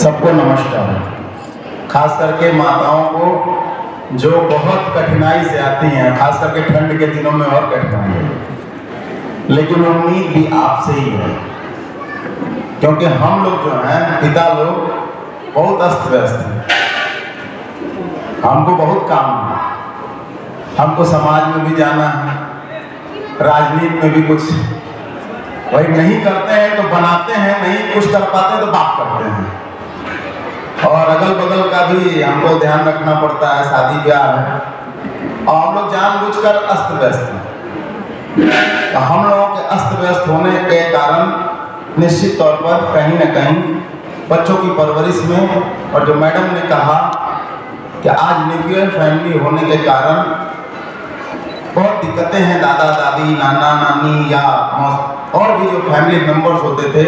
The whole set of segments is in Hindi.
सबको नमस्कार। खास करके माताओं को जो बहुत कठिनाई से आती हैं, खास करके ठंड के दिनों में और कठिनाई है, लेकिन उम्मीद भी आपसे ही है, क्योंकि हम लोग जो हैं पिता लोग बहुत अस्त व्यस्त हैं। हमको बहुत काम है, हमको समाज में भी जाना है, राजनीति में भी कुछ वही नहीं करते हैं तो बनाते हैं, नहीं कुछ कर पाते तो बात करते हैं, और अगल बगल का भी हमको ध्यान रखना पड़ता है। शादी ब्याह है और हम लोग जानबूझकर अस्त व्यस्त हैं। तो हम लोगों के अस्त व्यस्त होने के कारण निश्चित तौर पर कहीं न कहीं बच्चों की परवरिश में, और जो मैडम ने कहा कि आज न्यूक्लियर फैमिली होने के कारण बहुत दिक्कतें हैं, दादा दादी नाना नानी या और भी जो फैमिली मेंबर्स होते थे,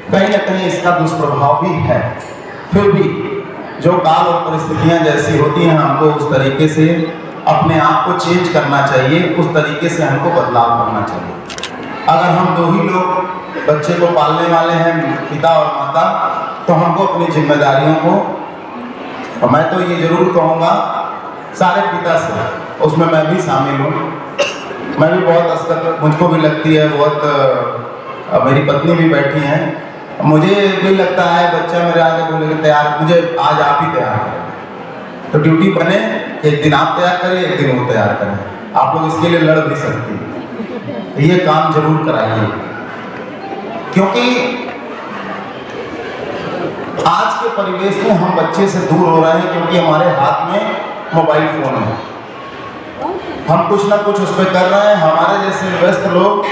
कहीं न कहीं इसका दुष्प्रभाव भी है। फिर भी जो काल और परिस्थितियां जैसी होती हैं, हमको उस तरीके से अपने आप को चेंज करना चाहिए, उस तरीके से हमको बदलाव करना चाहिए। अगर हम दो ही लोग बच्चे को पालने वाले हैं, पिता और माता, तो हमको अपनी जिम्मेदारियों को, और मैं तो ये जरूर कहूँगा सारे पिता से, उसमें मैं भी शामिल हूँ, मैं भी बहुत असरत मुझको भी लगती है, बहुत मेरी पत्नी भी बैठी हैं, मुझे भी लगता है बच्चा मेरे आगे बोले तैयार, मुझे आज आप ही तैयार करें, तो ड्यूटी बने, एक दिन आप तैयार करें, एक दिन वो तैयार करें। आप लोग इसके लिए लड़ भी सकती हैं, ये काम जरूर कराइए, क्योंकि आज के परिवेश में हम बच्चे से दूर हो रहे हैं, क्योंकि हमारे हाथ में मोबाइल फोन है, हम कुछ ना कुछ उस पर कर रहे हैं। हमारे जैसे व्यस्त लोग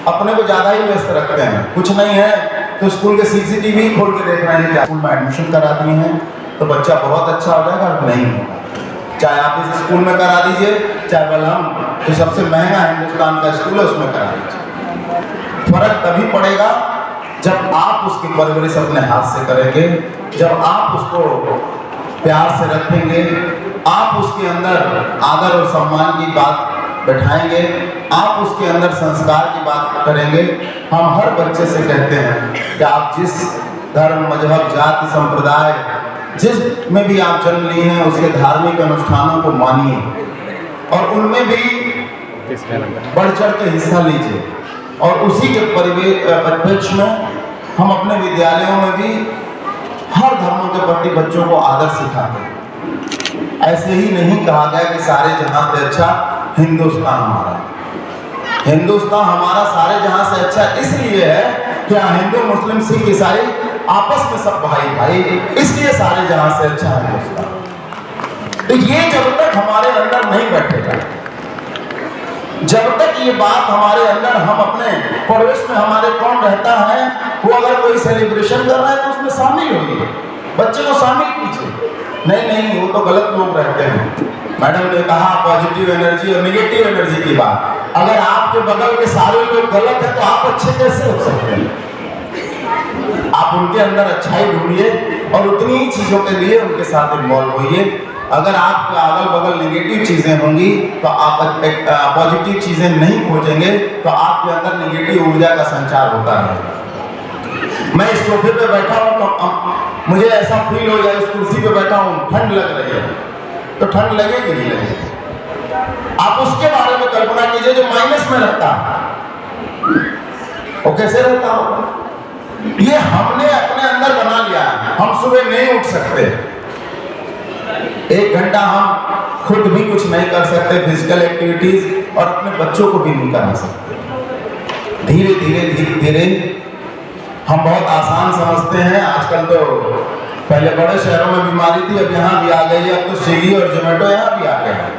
अपने को ज़्यादा ही व्यस्त रखते हैं, कुछ नहीं है तो स्कूल के सीसीटीवी खोल के देख रहे हैं कि स्कूल में एडमिशन करा दिए हैं तो बच्चा बहुत अच्छा हो जाएगा, नहीं होगा। चाहे आप इस स्कूल में करा दीजिए, चाहे बलराम जो सबसे महंगा हिंदुस्तान का स्कूल है उसमें करा दीजिए, फर्क तभी पड़ेगा जब आप उसकी परवरिश अपने हाथ से करेंगे, जब आप उसको प्यार से रखेंगे, आप उसके अंदर आदर और सम्मान की बात बैठाएंगे, आप उसके अंदर संस्कार की बात करेंगे। हम हर बच्चे से कहते हैं कि आप जिस धर्म, मजहब, जाति, संप्रदाय जिस में भी आप जन्म लिए हैं, उसके धार्मिक अनुष्ठानों को मानिए और उनमें भी बढ़ चढ़ के हिस्सा लीजिए, और उसी के परिप्रेक्ष्य में हम अपने विद्यालयों में भी हर धर्मों के प्रति बच्चों को आदर सिखाते हैं। ऐसे ही नहीं कहा गया कि सारे जहां से अच्छा हिंदुस्तान हमारा, हिंदुस्तान हमारा सारे जहां से अच्छा इसलिए है कि हिंदू मुस्लिम सिख ईसाई आपस में सब भाई भाई, इसलिए सारे जहां से अच्छा हिंदुस्तान। तो ये जब तक हमारे अंदर नहीं बैठेगा, जब तक ये बात हमारे अंदर, हम अपने पड़ोस में हमारे कौन रहता है, वो अगर कोई सेलिब्रेशन कर रहा है तो उसमें शामिल होइए, बच्चे को शामिल कीजिए। नहीं वो तो गलत लोग रहते हैं। मैडम ने कहा पॉजिटिव एनर्जी और नेगेटिव एनर्जी की बात, अगर आपके बगल के सारे लोग गलत है तो आप अच्छे कैसे हो सकते हैं? आप उनके अंदर अच्छाई ढूंढिए और उतनी ही चीजों के लिए उनके साथ इन्वॉल्व होइए। अगर आपके अगल बगल नेगेटिव चीजें होंगी तो आप पॉजिटिव चीजें नहीं खोजेंगे, तो आपके अंदर नेगेटिव ऊर्जा का संचार होता है। मैं इस सोफे पे बैठा हूँ तो मुझे ऐसा फील हो जाए, इस कुर्सी पे बैठा हूँ, ठंड लग रही है, तो ठंड लगेगी नहीं लगेगी। आप उसके बारे में कल्पना कीजिए जो माइनस में रहता है, वो कैसे रहता होगा। ये हमने अपने अंदर बना लिया है। हम सुबह नहीं उठ सकते, 1 घंटा हम खुद भी कुछ नहीं कर सकते फिजिकल एक्टिविटीज, और अपने बच्चों को भी नहीं करा सकते। धीरे धीरे हम बहुत आसान समझते हैं। आजकल तो पहले बड़े शहरों में बीमारी थी, अब यहाँ भी आ गई है, अब तो स्विगी और जोमेटो यहाँ भी आ गया है।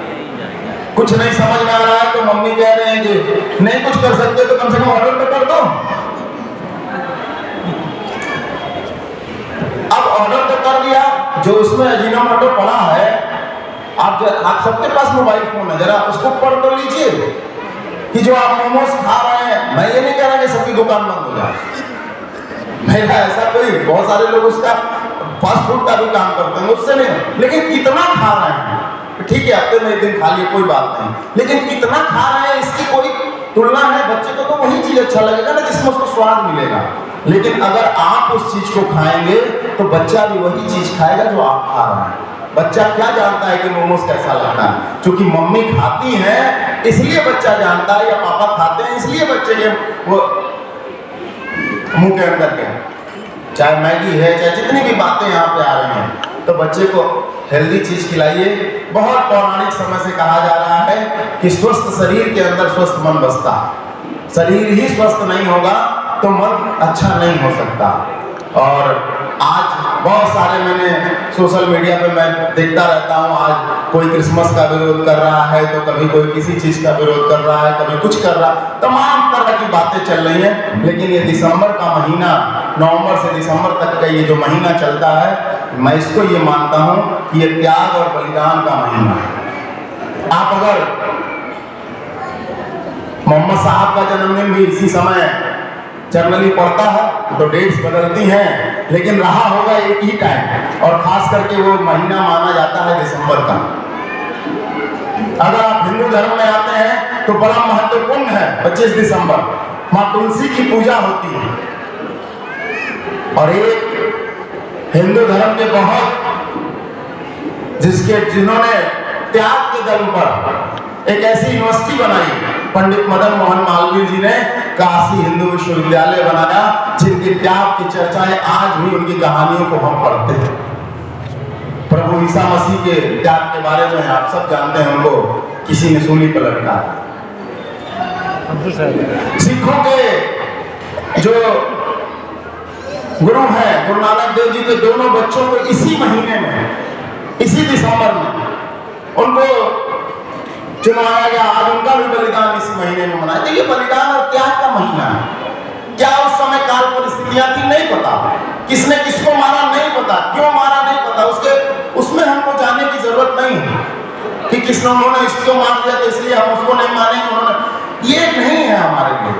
कुछ नहीं समझ में आ रहा है तो मम्मी कह रहे हैं कि नहीं कुछ कर सकते तो कम से कम ऑर्डर तो कर दो। अब ऑर्डर तो कर दिया, जो उसमें अजीनोमोटो पड़ा है, आप सबके पास मोबाइल फोन है, जरा उसको पढ़ तो लीजिए कि जो आप मोमोज खा रहे हैं, मैं ये नहीं कह रहा कि सबकी दुकान बंद हो जाए, मेरा ऐसा कोई, बहुत सारे लोग उसका फास्ट फूड का भी काम करते हैं, उससे नहीं, लेकिन कितना खा रहे हैं, ठीक है हफ्ते में 1 दिन खा लिए कोई बात नहीं, लेकिन कितना खा रहे हैं इसकी कोई तुलना है। बच्चे को तो वही चीज अच्छा लगेगा ना जिसमें उसको स्वाद मिलेगा। लेकिन अगर आप उस चीज को खाएंगे तो बच्चा भी वही चीज खाएगा जो आप खा रहे हैं। बच्चा क्या जानता है कि मोमोज कैसा लगता है? क्योंकि मम्मी खाती है इसलिए बच्चा जानता है, या पापा खाते हैं इसलिए बच्चे के वो मुंह के अंदर के, चाहे मैगी है चाहे जितनी भी बातें यहाँ पे आ रही हैं, तो बच्चे को हेल्दी चीज खिलाइए। बहुत पौराणिक समय से कहा जा रहा है कि स्वस्थ शरीर के अंदर स्वस्थ मन बसता है। शरीर ही स्वस्थ नहीं होगा तो मन अच्छा नहीं हो सकता। और आज बहुत सारे मैंने सोशल मीडिया पे मैं देखता रहता हूँ, आज कोई क्रिसमस का विरोध कर रहा है तो कभी कोई किसी चीज का विरोध कर रहा है, कभी कुछ कर रहा है, तमाम तरह की बातें चल रही हैं। लेकिन ये दिसंबर का महीना, नवंबर से दिसंबर तक का ये जो महीना चलता है, मैं इसको ये मानता हूँ कि ये त्याग और बलिदान का महीना है। आप अगर मोहम्मद साहब का जन्मदिन भी इसी समय जनरली पड़ता है तो डेट्स बदलती हैं, लेकिन रहा होगा एक ही टाइम, और खास करके वो महीना माना जाता है दिसंबर का। अगर आप हिंदू धर्म में आते हैं तो बड़ा महत्वपूर्ण है 25 दिसंबर, माँ तुलसी की पूजा होती है। और एक हिंदू धर्म के बहुत जिन्होंने त्याग के दम पर एक ऐसी यूनिवर्सिटी बनाई, पंडित मदन मोहन मालवीय जी ने काशी हिंदू विश्वविद्यालय बनाया, जिनके त्याग की चर्चाएं आज भी, उनकी कहानियों को हम पढ़ते हैं। प्रभु ईसा मसीह के त्याग के बारे में आप सब जानते हैं, उनको किसी ने सूली पर लटकाया। सिखों के जो गुरु हैं गुरु नानक देव जी के दोनों बच्चों को इसी महीने में, इसी दिसंबर में उनको चुनवाया गया। आज उनका भी बलिदान इसी महीने में मनाया। तो ये बलिदान और त्याग का महीना है। क्या उस समय काल परिस्थितियां थी? नहीं पता। किसने किसको मारा? नहीं पता। क्यों मारा? नहीं पता। उसमें हमको जानने की जरूरत नहीं है कि किसने, उन्होंने इसको मार दिया तो इसलिए हम उसको नहीं मानेंगे, उन्होंने, ये नहीं है हमारे लिए।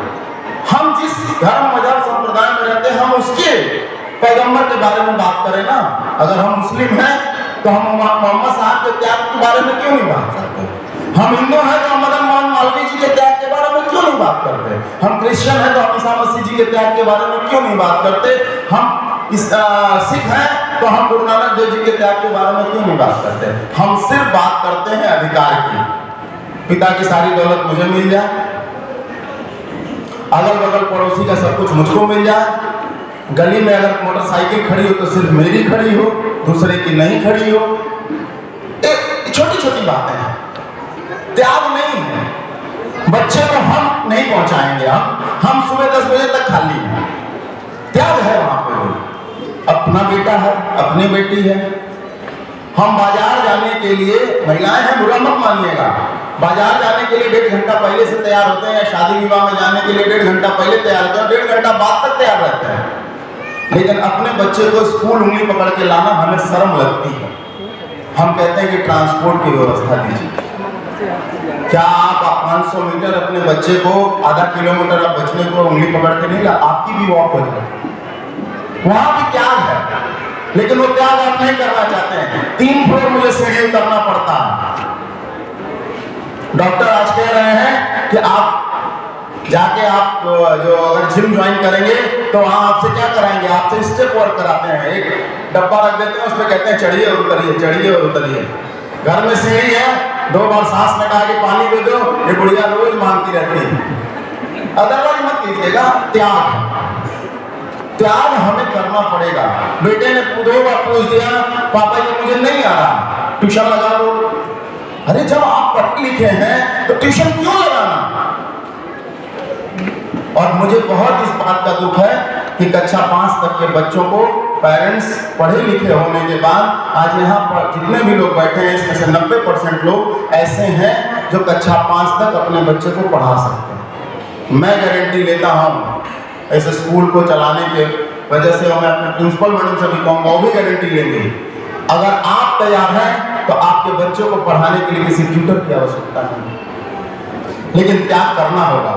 हम जिस धर्म मजहब संप्रदाय में रहते हैं, हम उसके पैगंबर के बारे में बात करें ना। अगर हम मुस्लिम हैं तो हम मोहम्मद साहब के त्याग के बारे में क्यों नहीं बात करते? हम हिंदू हैं तो हम मदन मोहन मालवीय जी के त्याग के बारे में क्यों नहीं बात करते? हम क्रिश्चियन हैं तो हम ईसा मसीह जी के त्याग के बारे में क्यों नहीं बात करते? हम सिख हैं तो हम गुरु नानक देव जी के त्याग के बारे में क्यों नहीं बात करते? हम सिर्फ बात करते हैं अधिकार की। पिता की सारी दौलत मुझे मिल जाए, अगल बगल पड़ोसी का सब कुछ मुझको मिल जाए, गली में अगर मोटरसाइकिल खड़ी हो तो सिर्फ मेरी खड़ी हो, दूसरे की नहीं खड़ी हो। छोटी छोटी बातें हैं, त्याग नहीं है। बच्चे को हम नहीं पहुंचाएंगे, हम सुबह 10 बजे तक खाली हैं। त्याग है वहां पे, अपना बेटा है, अपनी बेटी है। हम बाजार जाने के लिए, महिलाएं हैं बुरा मत मानिएगा, बाजार जाने के लिए 1.5 घंटा पहले से तैयार होते हैं, शादी विवाह में जाने के लिए 1.5 घंटा पहले तैयार होते हैं, 1.5 घंटा बाद तक तैयार रहते हैं। लेकिन अपने बच्चे को स्कूल उंगली पकड़ के लाना हमें शर्म लगती है। हम कहते हैं कि ट्रांसपोर्ट की व्यवस्था दीजिए। क्या आप 500 मीटर अपने बच्चे को, आधा किलोमीटर आप बच्चे को उंगली पकड़ के नहीं ला? आपकी भी वॉक हो जाए, वहां भी त्याग है। लेकिन वो त्याग आप नहीं करना चाहते हैं। 3 फ्लोर मुझे सीढ़ी उतरना पड़ता है। डॉक्टर आज कह रहे हैं कि आप जाके आप जो अगर जिम ज्वाइन करेंगे तो वहां आपसे क्या कराएंगे? आपसे स्टेप वर्क कराते हैं। एक डब्बा रख देते हैं, उसमें कहते हैं चढ़िए और उतरिए, चढ़िए और उतरिए। घर में सीढ़ी है, 2 बार सांस लगा के पानी दे दो, ये बुढ़िया रोज मांगती रहती है। अदरवाइज मत कीजिएगा। त्याग हमें करना पड़ेगा। बेटे ने 2 बार पूछ दिया, पापा ये मुझे नहीं आ रहा, ट्यूशन लगा दो। अरे जब आप पढ़े लिखे हैं तो ट्यूशन क्यों लगाना? और मुझे बहुत इस बात का दुख है कि कक्षा 5 तक के बच्चों को पेरेंट्स पढ़े लिखे होने के बाद, आज यहाँ पर जितने भी लोग बैठे हैं इसमें से 90% लोग ऐसे हैं जो कक्षा 5 तक अपने बच्चे को पढ़ा सकते हैं। मैं गारंटी लेता हूँ, ऐसे स्कूल को चलाने के वजह से मैं अपने प्रिंसिपल मैडम से भी कहूँगा, वो भी गारंटी लेंगे। अगर आप तैयार हैं तो आपके बच्चों को पढ़ाने के लिए किसी ट्यूटर की आवश्यकता नहीं, लेकिन त्याग करना होगा।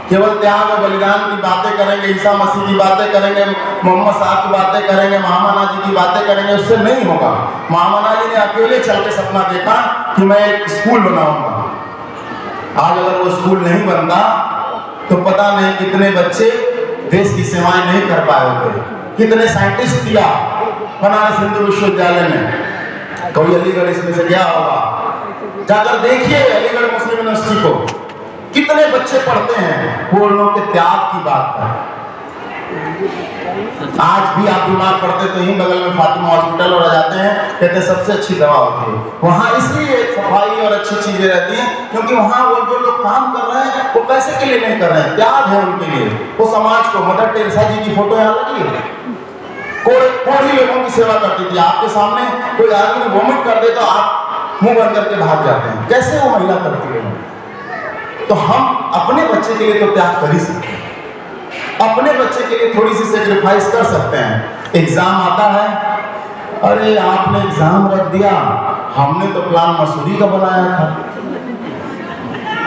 केवल त्याग और बलिदान की बातें करेंगे, ईसा मसीह की बातें करेंगे, मोहम्मद साहब की बातें करेंगे, महामना जी की बातें करेंगे, उससे नहीं होगा। महामना जी ने अकेले चल के सपना देखा कि मैं एक स्कूल बनाऊंगा। आज अगर वो स्कूल नहीं बनता तो पता नहीं कितने बच्चे देश की सेवाएं नहीं कर पाए होते। कितने साइंटिस्ट दिया बनारस हिंदू विश्वविद्यालय में, कोई अलीगढ़ इसमें से गया होगा, जाकर देखिए अलीगढ़ मुस्लिम यूनिवर्सिटी को, कितने बच्चे पढ़ते हैं। वो लोगों के त्याग की बात है। आज भी आप बीमार पड़ते तो यहीं बगल में फातिमा हॉस्पिटल और जाते हैं, कहते हैं सबसे अच्छी दवा होती है वहाँ। इसलिए सफाई और अच्छी चीजें रहती हैं क्योंकि वहाँ वो जो लोग काम कर रहे हैं वो पैसे के लिए नहीं कर रहे हैं, त्याग है उनके लिए। वो समाज को, मदर टेरेसा जी की फोटो यहाँ लगी है, कोई लोगों की सेवा करती थी। आपके सामने कोई आदमी वोमिट कर दे तो आप मुंह बंद करके भाग जाते हैं, कैसे वो महिला करती है। तो हम अपने बच्चे के लिए तो त्याग कर ही सकते हैं, अपने बच्चे के लिए थोड़ी सी सेक्रीफाइस कर सकते हैं। एग्जाम आता है, अरे आपने एग्जाम रख दिया, हमने तो प्लान मसूरी का बनाया था,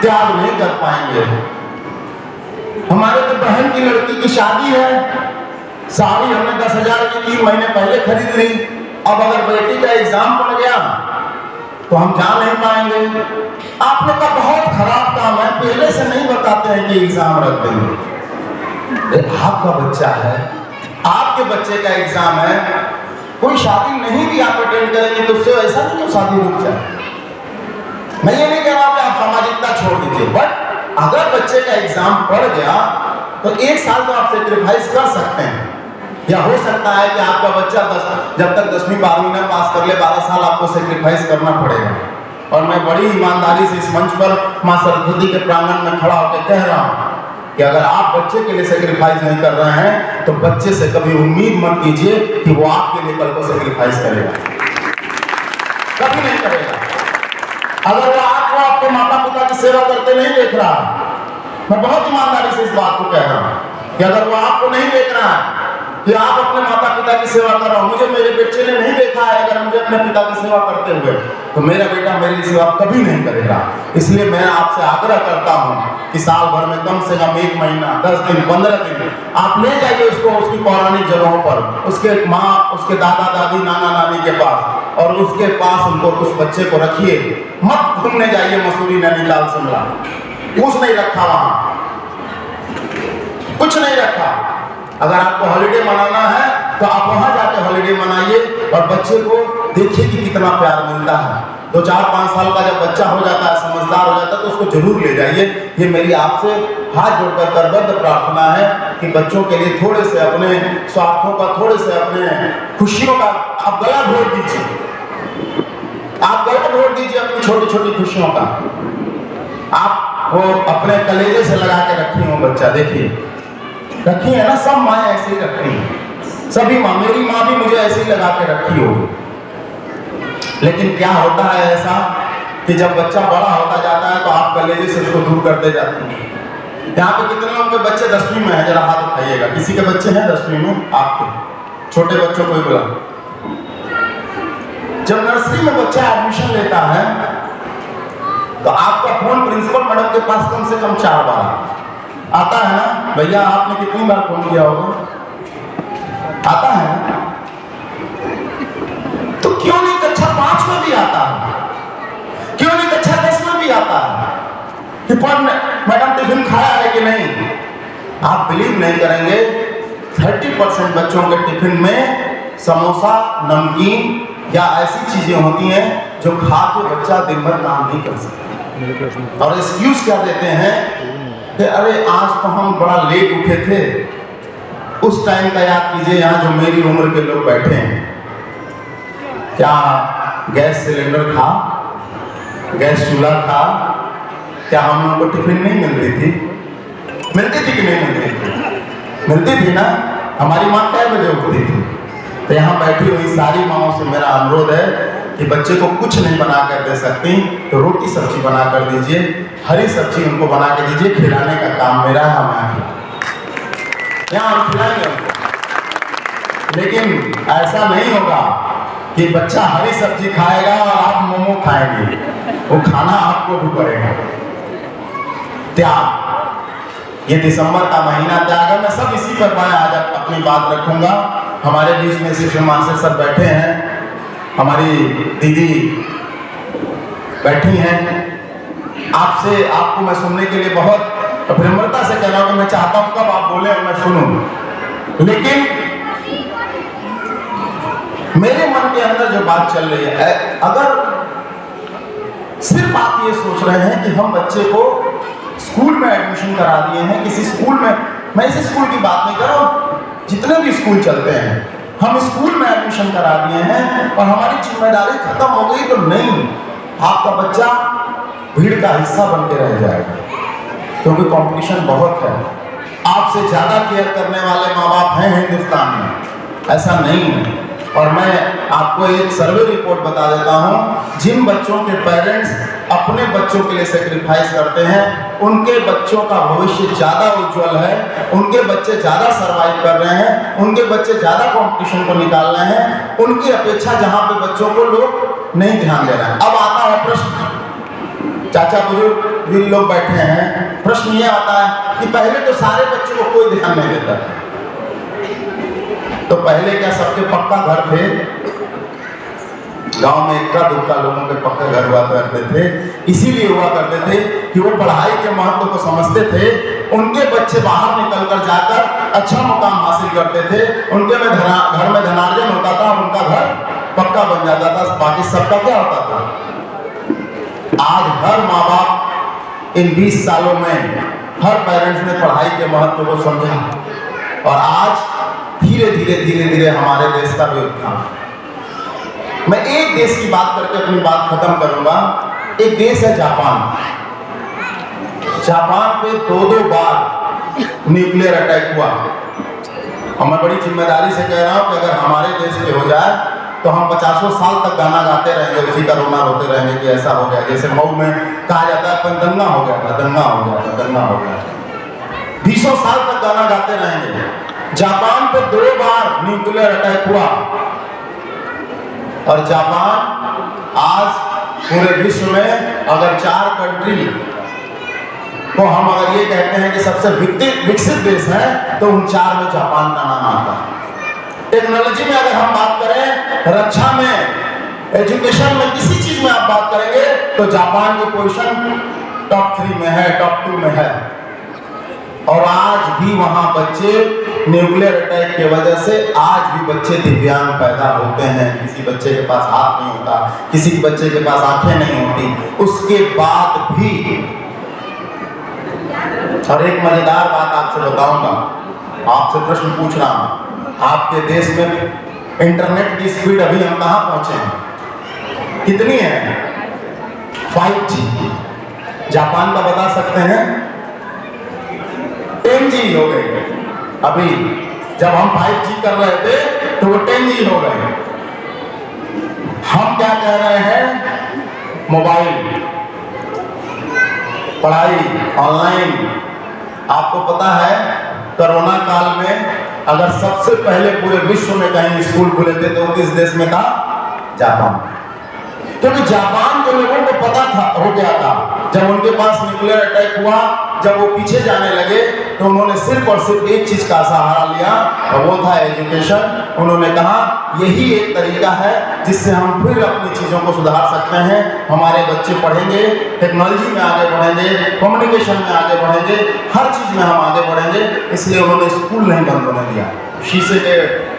त्याग नहीं कर पाएंगे। हमारे तो बहन की लड़की की शादी है, साड़ी हमने 10,000 की 3 महीने पहले खरीद ली, अब अगर बेटी का एग्जाम पड़ गया तो हम जा नहीं पाएंगे। आप लोग का बहुत खराब काम है, पहले से नहीं बताते हैं कि एग्जाम रख देंगे। आपका बच्चा है, आपके बच्चे का एग्जाम है, कोई शादी नहीं भी आप अटेंड करेंगे तो उससे ऐसा नहीं कि शादी रुक जाए। मैं ये नहीं कह रहा कि आप सामाजिकता छोड़ दीजिए, बट अगर बच्चे का एग्जाम पड़ गया तो 1 साल तो आप सेक्रीफाइस कर सकते हैं। या हो सकता है कि आपका बच्चा जब तक 10वीं 12वीं ना पास कर ले, 12 साल आपको सेक्रीफाइस करना पड़ेगा। और मैं बड़ी ईमानदारी से इस मंच पर मां सरस्वती के प्रांगण में खड़ा होकर कह रहा हूं कि अगर आप बच्चे के लिए सेक्रीफाइस नहीं कर रहे हैं तो बच्चे से कभी उम्मीद मत कीजिए कि वो आपके लिए कल को सेक्रीफाइस करेगा, कभी नहीं करेगा। अगर वो आपको आपके माता पिता की सेवा करते नहीं देख रहा, मैं बहुत ईमानदारी से इस बात को कह रहा हूं कि अगर वो आपको नहीं देख रहा है कि आप अपने माता पिता की सेवा कर रहा हूं, मुझे मेरे बच्चे ने नहीं देखा है अगर मुझे अपने पिता की सेवा करते हुए, तो मेरा बेटा मेरी सेवा कभी नहीं करेगा। इसलिए मैं आपसे आग्रह करता हूं कि साल भर में कम से कम 1 महीना, 10 दिन, 15 दिन आप ले जाइए उसको उसकी पौराणिक जगहों पर, उसके माँ, उसके दादा दादी, नाना नानी के पास, और उसके पास उनको उस बच्चे को रखिए। मत घूमने जाइए मसूरी, नैनीताल, शिमला, कुछ नहीं रखा वहां, कुछ नहीं रखा। अगर आपको हॉलिडे मनाना है तो आप वहां जाके हॉलिडे मनाइए और बच्चे को देखिए कि कितना प्यार मिलता है। 2, 4, 5 साल का जब बच्चा हो जाता है, समझदार हो जाता है, तो उसको जरूर ले जाइए। ये मेरी आपसे हाथ जोड़कर करबद्ध प्रार्थना है कि बच्चों के लिए थोड़े से अपने स्वार्थों का, थोड़े से अपने खुशियों का आप गला घोट दीजिए, आप गला घोट दीजिए अपनी छोटी छोटी खुशियों का। आप वो अपने कलेजे से लगा के रखी हो बच्चा, देखिए रखी है ना, सब माँ ऐसे ही रखी है, सभी माँ, मेरी माँ भी मुझे ऐसे ही लगा के रखी होगी। लेकिन क्या होता है ऐसा कि जब बच्चा बड़ा होता जाता है तो आप कलेजे से उसको दूर करते जाते हैं। यहाँ पे कितने लोगों के बच्चे 10वीं में है, जरा हाथ उठाइएगा, किसी के बच्चे हैं 10वीं में? आपके छोटे बच्चों को ही बुला। जब नर्सरी में बच्चा एडमिशन लेता है तो आपका फोन प्रिंसिपल मैडम के पास कम से कम 4 बार आता है ना। भैया आपने कितनी बार फोन किया होगा? आता है ना। तो क्यों नहीं कक्षा 5 में भी आता है, क्यों नहीं कक्षा 10 में भी आता है कि मैडम टिफिन खाया है कि नहीं? आप बिलीव नहीं करेंगे, 30% बच्चों के टिफिन में समोसा, नमकीन या ऐसी चीजें होती हैं जो खा के बच्चा दिन भर काम नहीं कर सकता। और एक्सक्यूज क्या देते हैं कि अरे आज तो हम बड़ा लेट उठे थे। उस टाइम का याद कीजिए, यहाँ जो मेरी उम्र के लोग बैठे हैं, क्या गैस सिलेंडर था, गैस चूल्हा था? क्या हम लोगों को टिफिन नहीं मिलती थी? मिलती थी कि नहीं मिलती थी? मिलती थी ना। हमारी माँ कै बजे उठती थी? तो यहाँ बैठी हुई सारी माँओं से मेरा अनुरोध है कि बच्चे को कुछ नहीं बना कर दे सकती तो रोटी सब्जी बना कर दीजिए, हरी सब्जी उनको बना के दीजिए। खिलाने का काम मेरा है, हम यहाँ हम खिलाएंगे उनको। लेकिन ऐसा नहीं होगा कि बच्चा हरी सब्जी खाएगा और आप मोमो खाएंगे, वो खाना आपको भी पड़ेगा। त्याग, ये दिसंबर का महीना त्याग है। मैं सब इसी पर मैं आज अपनी बात रखूंगा। हमारे बीच में शिक्षक मास्टर सब बैठे हैं, हमारी दीदी बैठी हैं, आपसे आपको मैं सुनने के लिए बहुत तो विनम्रता से कह रहा हूं कि मैं चाहता हूं कब आप बोले और मैं सुनूं, लेकिन मेरे मन के अंदर जो बात चल रही है, अगर सिर्फ आप ये सोच रहे हैं कि हम बच्चे को स्कूल में एडमिशन करा दिए हैं, किसी स्कूल में, मैं इस स्कूल की बात नहीं कर रहा हूं, जितने भी स्कूल चलते हैं, हम स्कूल में एडमिशन करा दिए हैं और हमारी जिम्मेदारी खत्म हो गई, तो नहीं, आपका बच्चा भीड़ का हिस्सा बन के रह जाएगा, क्योंकि कंपटीशन बहुत है। आपसे ज्यादा केयर करने वाले माँ बाप हैं हिंदुस्तान में, ऐसा नहीं है। और मैं आपको एक सर्वे रिपोर्ट बता देता हूं, जिन बच्चों के पेरेंट्स अपने बच्चों के लिए सेक्रीफाइस करते हैं, उनके बच्चों का भविष्य ज्यादा उज्जवल है, उनके बच्चे ज्यादा सर्वाइव कर रहे हैं, उनके बच्चे ज्यादा कंपटीशन को निकाल रहे हैं, उनकी अपेक्षा जहां पे बच्चों को लोग नहीं ध्यान दे रहे हैं। अब आता है प्रश्न, चाचा बुजुर्ग भी लोग बैठे हैं, प्रश्न ये आता है कि पहले तो सारे बच्चों को कोई ध्यान नहीं देता, तो पहले क्या सबके पक्का घर थे? गांव में इक्का दुक्का लोगों के पक्का घर हुआ करते थे, इसीलिए हुआ करते थे कि वो पढ़ाई के महत्व को समझते थे, उनके बच्चे बाहर निकलकर जाकर अच्छा मुकाम हासिल करते थे, उनके में घर में धनार्जन होता था और उनका घर पक्का बन जाता था, बाकी सबका क्या होता था? आज हर माँ बाप इन 20 सालों में हर पेरेंट्स ने पढ़ाई के महत्व को समझा और आज धीरे धीरे हमारे देश का भी उत्थान। मैं एक देश की बात करके अपनी बात खत्म करूंगा। एक देश है जापान। जापान पे 2-2 बार न्यूक्लियर अटैक हुआ और मैं बड़ी जिम्मेदारी से कह रहा हूं कि अगर हमारे देश पे हो जाए तो हम 50 साल तक गाना गाते रहेंगे, उसी का रोना रोते रहेंगे कि ऐसा हो गया। जैसे मऊ में कहा जाता है अपन दंगा हो गया था, दंगा हो गया था, दंगा हो गया था, 20 साल तक गाना गाते रहेंगे। जापान पे 2 बार न्यूक्लियर अटैक हुआ और जापान आज पूरे विश्व में अगर 4 कंट्री तो हम अगर ये कहते हैं कि सबसे विकसित देश है, तो उन 4 में जापान का नाम आता है। टेक्नोलॉजी में अगर हम बात करें, रक्षा में, एजुकेशन में, किसी चीज में आप बात करेंगे तो जापान की पोजीशन टॉप 3 में है, टॉप 2 में है। और आज भी वहां बच्चे न्यूक्लियर अटैक की वजह से आज भी बच्चे दिव्यांग पैदा होते हैं। किसी बच्चे के पास हाथ नहीं होता, किसी बच्चे के पास आंखें नहीं होती, उसके बाद भी। और एक मजेदार बात आपसे बताऊंगा, आपसे प्रश्न पूछ रहा हूं, आपके देश में इंटरनेट की स्पीड अभी हम कहां पहुंचे हैं? कितनी है? 5G। जापान का बता सकते हैं? 10G हो गए। अभी जब हम 5G कर रहे थे तो वो 10G हो गए। हम क्या कह रहे हैं? मोबाइल, पढ़ाई ऑनलाइन। आपको पता है कोरोना काल में अगर सबसे पहले पूरे विश्व में कहीं स्कूल खुले थे तो किस देश में था? जापान। क्योंकि जापान के लोगों को पता था, हो गया था, जब उनके पास न्यूक्लियर अटैक हुआ, जब वो पीछे जाने लगे तो उन्होंने सिर्फ और सिर्फ एक चीज का सहारा लिया और वो था एजुकेशन। उन्होंने कहा यही एक तरीका है जिससे हम फिर अपनी चीजों को सुधार सकते हैं। हमारे बच्चे पढ़ेंगे, टेक्नोलॉजी में आगे बढ़ेंगे, कम्युनिकेशन में आगे बढ़ेंगे, हर चीज में हम आगे बढ़ेंगे। इसलिए उन्होंने स्कूल नहीं बंद होने दिया, शीशे के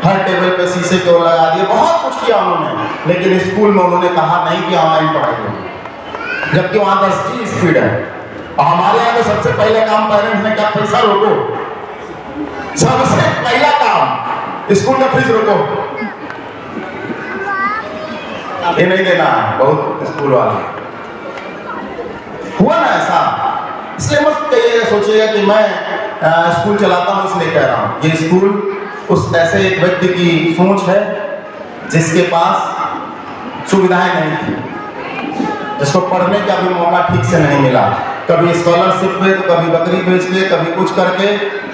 हर टेबल पे शीशे के लगा दिए, बहुत कुछ किया उन्होंने, लेकिन स्कूल में उन्होंने कहा नहीं कि ऑनलाइन पढ़ाई होगी, जबकि वहां 10G स्पीड है। और हमारे यहाँ तो सबसे पहले काम पेरेंट्स ने क्या? पैसा रोको। सबसे पहला काम स्कूल का फीस रोको, ये नहीं देना है। बहुत स्कूल वाले हुआ ना ऐसा। इसलिए मत कहिएगा, सोचिएगा कि मैं स्कूल चलाता हूँ इसलिए कह रहा हूँ। ये स्कूल उस ऐसे एक व्यक्ति की सोच है जिसके पास सुविधाएं नहीं थी, जिसको पढ़ने का भी मौका ठीक से नहीं मिला। कभी स्कॉलरशिप पे तो कभी बकरी बेच के, कभी कुछ करके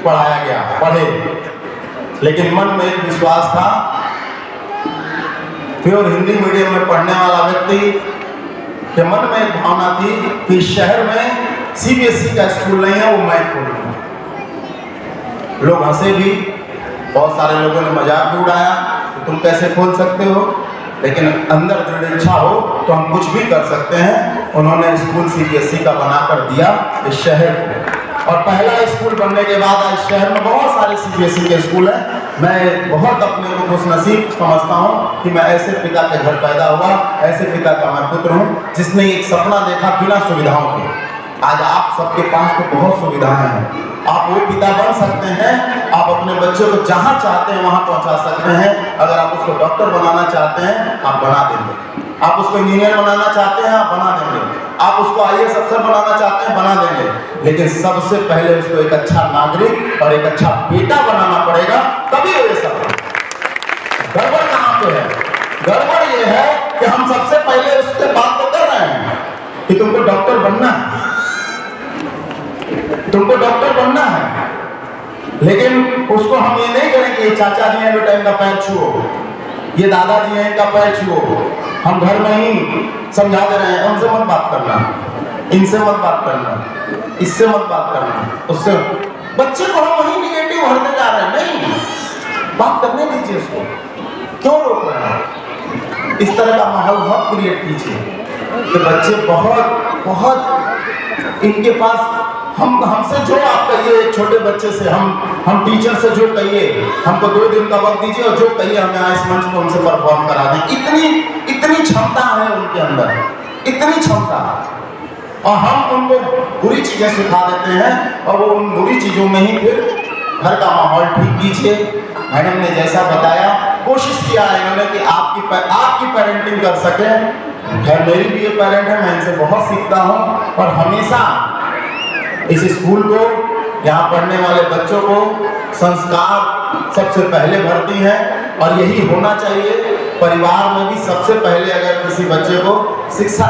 पढ़ाया गया, पढ़े, लेकिन मन में एक विश्वास था। प्योर हिंदी मीडियम में पढ़ने वाला व्यक्ति के मन में एक भावना थी कि शहर में CBSE का स्कूल नहीं है, वो मैं खोलूंगा। लोग हंसे भी, बहुत सारे लोगों ने मजाक भी उड़ाया कि तुम कैसे खोल सकते हो, लेकिन अंदर दृढ़ इच्छा हो तो हम कुछ भी कर सकते हैं। उन्होंने स्कूल CBSE का बनाकर दिया इस शहर को। और पहला स्कूल बनने के बाद आज शहर में बहुत सारे CBSE के स्कूल हैं। मैं बहुत अपने को खुशनसीब समझता हूँ कि मैं ऐसे पिता के घर पैदा हुआ, ऐसे पिता का मैं पुत्र हूँ जिसने एक सपना देखा बिना सुविधाओं के। आज आप सबके पास तो बहुत सुविधाएं हैं, आप वो पिता बन सकते हैं, आप अपने बच्चों को जहाँ चाहते हैं वहाँ पहुँचा सकते हैं। अगर आप उसको डॉक्टर बनाना चाहते हैं आप बना देंगे, आप उसको इंजीनियर बनाना चाहते हैं आप बना देंगे, आप उसको IAS अफसर बनाना चाहते हैं बना देंगे, लेकिन सबसे पहले उसको एक अच्छा नागरिक और एक अच्छा बेटा बनाना पड़ेगा, तभी वो ये सब। गड़बड़ कहाँ पे है? गड़बड़ ये है कि हम सबसे पहले उससे बात तो कर रहे हैं कि तुमको डॉक्टर बनना है, तुमको डॉक्टर बनना है, लेकिन उसको हम ये नहीं करें कि ये चाचा जी हैं बेटा इनका पैर छुओ, ये दादाजी हैं इनका पैर छुओ। हम घर में ही समझा दे रहे हैं उनसे मत बात करना, इनसे मत बात करना, इससे मत बात करना, उससे। बच्चे को हम वही निगेटिव भरते जा रहे हैं। नहीं, बात करने दीजिए उसको, क्यों रोक रहे हैं? इस तरह का माहौल बहुत क्रिएट कीजिए कि बच्चे बहुत इनके पास हमसे जो आप कहिए, छोटे बच्चे से हम टीचर से जो कहिए, हमको 2 दिन का वक्त दीजिए और जो कहिए हमें इस मंच पर उनसे परफॉर्म करा दें। इतनी क्षमता है उनके अंदर, इतनी क्षमता, और हम उनको बुरी चीजें सिखा देते हैं और वो उन बुरी चीजों में ही फिर घर का माहौल ठीक कीजिए। मैडम ने जैसा बताया, कोशिश किया है इन्होंने कि आपकी पेरेंटिंग कर सके। खैर मेरी भी ये पेरेंट है, मैं इनसे बहुत सीखता हूँ और हमेशा इस स्कूल को, यहाँ पढ़ने वाले बच्चों को संस्कार सबसे पहले भरती है और यही होना चाहिए। परिवार में भी सबसे पहले अगर किसी बच्चे को शिक्षा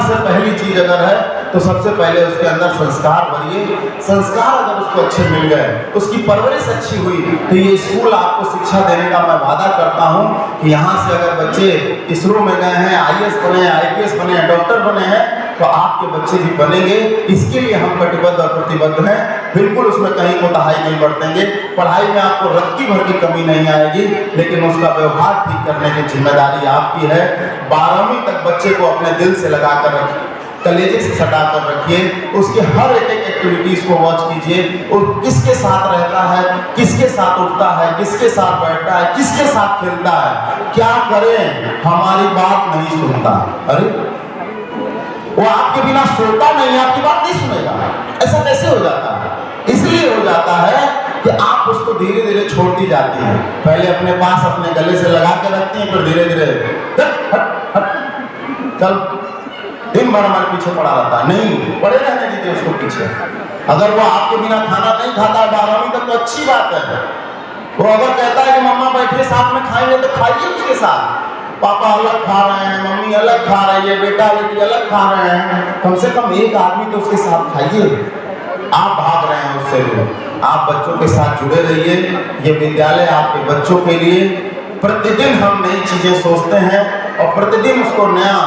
से पहली चीज अगर है तो सबसे पहले उसके अंदर संस्कार भरिए। संस्कार अगर उसको अच्छे मिल गए, उसकी परवरिश अच्छी हुई, तो ये स्कूल आपको शिक्षा देने का मैं वादा करता हूँ कि यहाँ से अगर बच्चे इसरो में गए हैं, IAS बने हैं, IPS बने हैं, डॉक्टर बने हैं, तो आपके बच्चे भी बनेंगे। इसके लिए हम कटिबद्ध और प्रतिबद्ध हैं, बिल्कुल उसमें कहीं कोताही नहीं बरतेंगे। पढ़ाई में आपको रत्ती भर की कमी नहीं आएगी, लेकिन उसका व्यवहार ठीक करने की जिम्मेदारी आपकी है। 12वीं तक बच्चे को अपने दिल से लगा कर रखिए, कलेजे से सटा कर रखिए, उसके हर एक एक्टिविटीज को वॉच कीजिए, और किसके साथ रहता है, किसके साथ उठता है, किसके साथ बैठता है, किसके साथ खेलता है, क्या करें, हमारी बात नहीं सुनता। अरे वो आपके बिना सोता नहीं, आपकी बात नहीं सुनेगा। ऐसा कैसे हो जाता है? इसलिए हो जाता है कि आप उसको धीरे धीरे छोड़ती जाती हैं। पहले अपने पास अपने गले से लगा के रखती हैं, फिर धीरे धीरे चल, दिन भर हमारे पीछे पड़ा रहता है। नहीं, पड़े रहने दीजिए उसको पीछे। अगर वो आपके बिना खाना नहीं खाता 12वीं तक तो अच्छी बात है। वो अगर कहता है कि मम्मा बैठिए साथ में खाएंगे, तो खाइए उसके साथ। पापा अलग खा रहे हैं, मम्मी अलग खा रही है, बेटा बेटी अलग खा रहे हैं, कम से कम एक आदमी तो उसके साथ खाइए। आप भाग रहे हैं उससे भी, आप बच्चों के साथ जुड़े रहिए। ये विद्यालय आपके बच्चों के लिए, प्रतिदिन हम नई चीजें सोचते हैं और प्रतिदिन उसको नया,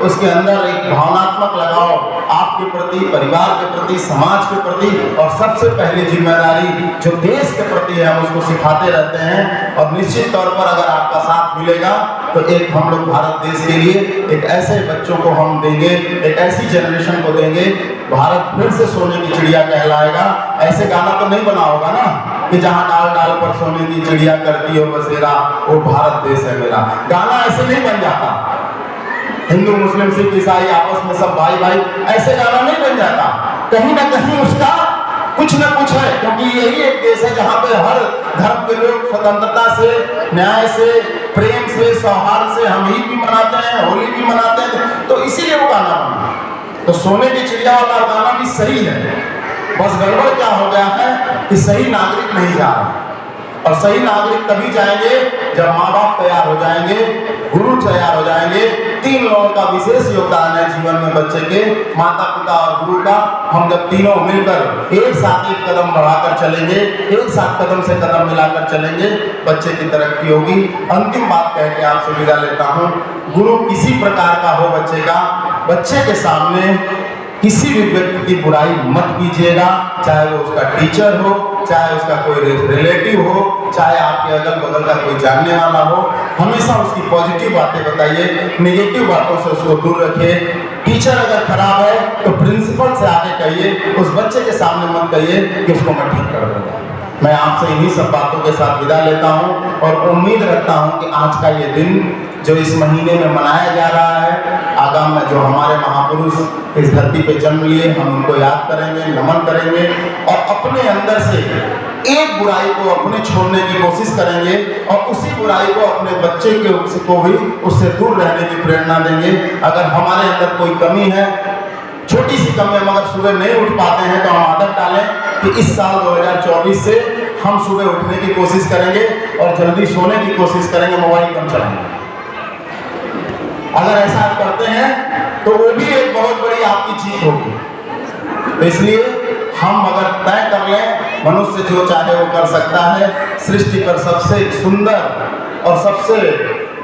उसके अंदर एक भावनात्मक लगाव आपके प्रति, परिवार के प्रति, समाज के प्रति, और सबसे पहले जिम्मेदारी जो देश के प्रति है, हम उसको सिखाते रहते हैं। और निश्चित तौर पर अगर आपका साथ मिलेगा तो एक हम लोग भारत देश के लिए एक ऐसे बच्चों को हम देंगे, एक ऐसी जनरेशन को देंगे, भारत फिर से सोने की चिड़िया कहलाएगा। ऐसे गाना तो नहीं बना होगा ना कि जहाँ डाल डाल पर सोने की चिड़िया करती हो बसेरा, वो भारत देश है मेरा। गाना ऐसे नहीं बन जाता। हिंदू मुस्लिम सिख ईसाई आपस में सब भाई भाई, ऐसे गाना नहीं बन जाता। कहीं ना कहीं उसका कुछ ना कुछ है, क्योंकि यही एक देश है जहाँ पे हर धर्म के लोग स्वतंत्रता से, न्याय से, प्रेम से, सौहार्द से हम ईद भी मनाते हैं, होली भी मनाते हैं, तो इसीलिए वो गाना बना। तो सोने की चिड़िया वाला गाना भी सही है, बस गड़बड़ क्या हो गया है कि सही नागरिक नहीं जा रहा। और सही नागरिक तभी जाएंगे जब माँ बाप तैयार हो जाएंगे, गुरु तैयार हो जाएंगे। 3 लोगों का विशेष योगदान है जीवन में बच्चे के, माता पिता और गुरु का। हम जब तीनों मिलकर एक साथ एक कदम बढ़ाकर चलेंगे, एक साथ कदम से कदम मिलाकर चलेंगे, बच्चे की तरक्की होगी। अंतिम बात कह के आपसे विदा लेता हूँ, गुरु किसी प्रकार का हो बच्चे का, बच्चे के सामने किसी भी व्यक्ति की बुराई मत कीजिएगा, चाहे वो उसका टीचर हो, चाहे उसका कोई रिलेटिव हो, चाहे आपके अगल बगल का कोई जानने वाला हो, हमेशा उसकी पॉजिटिव बातें बताइए, नेगेटिव बातों से उसको दूर रखिए। टीचर अगर खराब है तो प्रिंसिपल से आके कहिए, उस बच्चे के सामने मत कहिए कि उसको मैं ठीक कर दूंगा। मैं आपसे इन्हीं सब बातों के साथ विदा लेता हूं और उम्मीद रखता हूं कि आज का ये दिन जो इस महीने में मनाया जा रहा है, आगाम में जो हमारे महापुरुष इस धरती पे जन्म लिए, हम उनको याद करेंगे, नमन करेंगे और अपने अंदर से एक बुराई को अपने छोड़ने की कोशिश करेंगे और उसी बुराई को अपने बच्चे को भी उससे दूर रहने की प्रेरणा देंगे। अगर हमारे अंदर कोई कमी है, छोटी सी कमी, हम अगर सुबह नहीं उठ पाते हैं तो हम आदत डालें कि इस साल 2024 से हम सुबह उठने की कोशिश करेंगे और जल्दी सोने की कोशिश करेंगे, मोबाइल कम चलाएंगे। अगर ऐसा आप करते हैं तो वो भी एक बहुत बड़ी आपकी जीत होगी। तो इसलिए हम अगर तय कर लें, मनुष्य जो चाहे वो कर सकता है। सृष्टि पर सबसे सुंदर और सबसे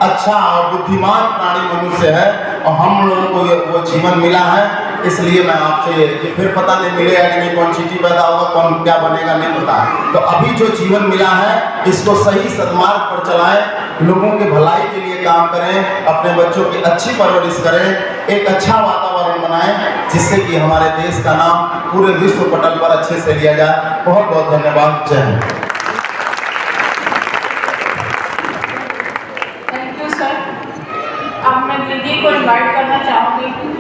अच्छा और बुद्धिमान प्राणी मनुष्य है और हम लोगों को वो जीवन मिला है। इसलिए मैं आपसे फिर पता नहीं मिलेगा कि नहीं कौन चीटी पैदा होगा, कौन क्या बनेगा, नहीं पता। तो अभी जो जीवन मिला है इसको सही सद्मार्ग पर चलाएं, लोगों के भलाई के लिए काम करें, अपने बच्चों की अच्छी परवरिश करें, एक अच्छा वातावरण बनाएं जिससे कि हमारे देश का नाम पूरे विश्व पटल पर अच्छे से लिया जाए। बहुत बहुत धन्यवाद। जय हिंद। Thank you sir. अब मैं दीदी को इनवाइट करना चाहूँगी।